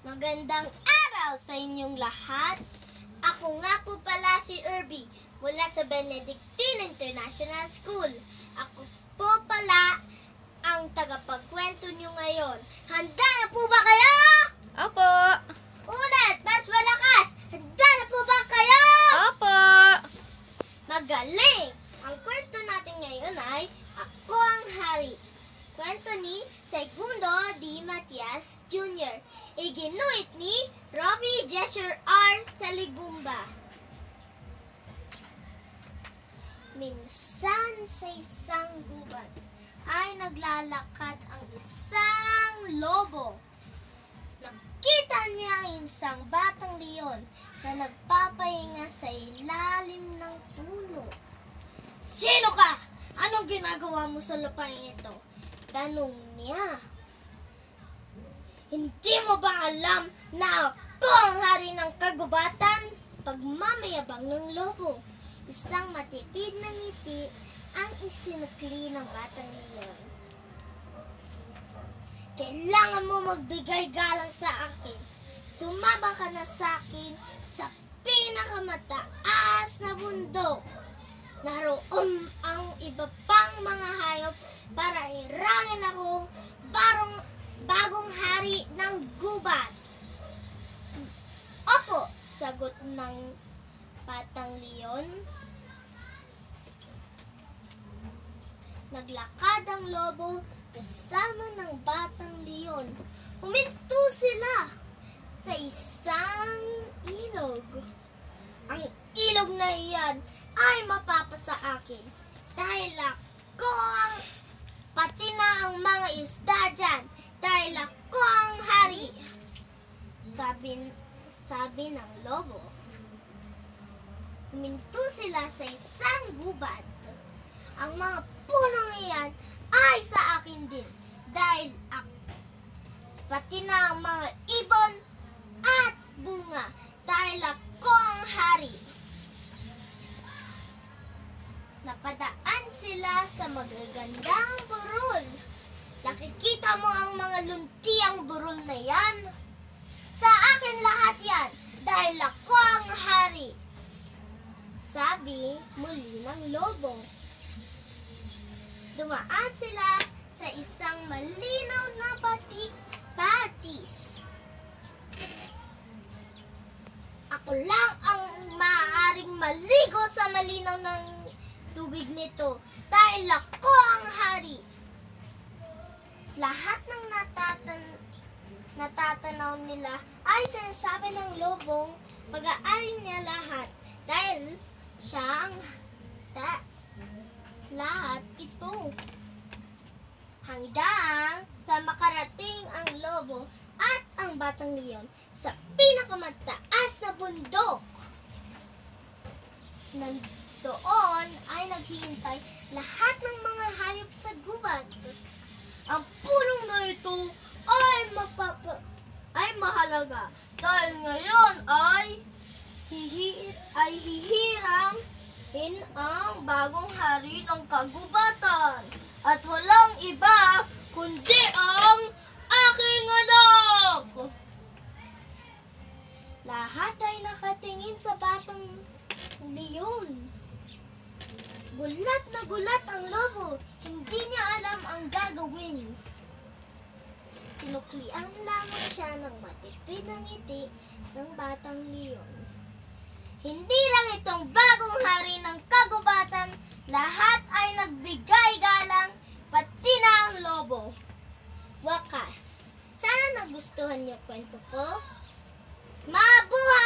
Magandang araw sa inyong lahat. Ako nga po pala si Irby mula sa Benedictine International School. Ako po pala ang tagapagkwento nyo ngayon. Handa na po ba kayo? Opo. Ulit, mas malakas. Handa na po ba kayo? Opo. Magaling! Ang kwento natin ngayon ay Ako ang Hari. Kwento ni Segundo D. Matias Jr. Iginuit ni Robbie Jesher R. Saligumba. Minsan sa isang gubat ay naglalakad ang isang lobo. Nakita niya ang isang batang leon na nagpapahinga sa ilalim ng puno. "Sino ka? Anong ginagawa mo sa lupain ito?" tanong niya. "Hindi mo ba alam na ako ang hari ng kagubatan?" Pagmamayabang ng lobo. Isang matipid na ngiti ang isinukli ng batang leon. "Kailangan mo magbigay galang sa akin. Sumama ka na sa akin sa pinakamataas na bundok. Naroon ang iba pang mga hayop para irangin akong bagong hari ng gubat." "Opo," sagot ng batang leon. Naglakad ang lobo kasama ng batang leon. Huminto sila sa isang ilog. "Ang ilog na iyan ay mapapasa akin dahil ako ang pati na ang mga isda dyan dahil ako ang hari," sabi ng lobo. Huminto sila sa isang gubat. "Ang mga punong iyan ay sa akin din dahil pati na ang mga ibon at bunga dahil ako ang hari." Napadaan sila sa magagandang burol. "Nakikita mo ang mga luntiang burol na yan? Sa akin lahat yan dahil ako ang hari," sabi muli ng lobo. Dumaan sila sa isang malinaw na batis. "Ako lang ang maaaring maligo sa malinaw ng tubig nito dahil ako ang hari." Lahat ng natatanaw nila ay sinasabi ng lobong pag-aari niya lahat dahil siya ang lahat ito. Hanggang sa makarating ang lobo at ang batang leon sa pinakamataas na bundok. Nandoon ay naghihintay lahat ng mga hayop sa gubat. Ang punong na ito ay mahalaga dahil ngayon ay hihirangin ang bagong hari ng kagubatan at walang iba kundi ang aking anak. Lahat ay nakatingin sa batang leon. Gulat na gulat ang lobo. Hindi niya alam ang gagawin. Sinuklian lamang siya ng matipid na ngiti ng batang leon. Hindi lang itong bagong hari ng kagubatan, lahat ay nagbigay galang, pati na ang lobo. Wakas, sana nagustuhan niyo kwento ko. Mabuhay!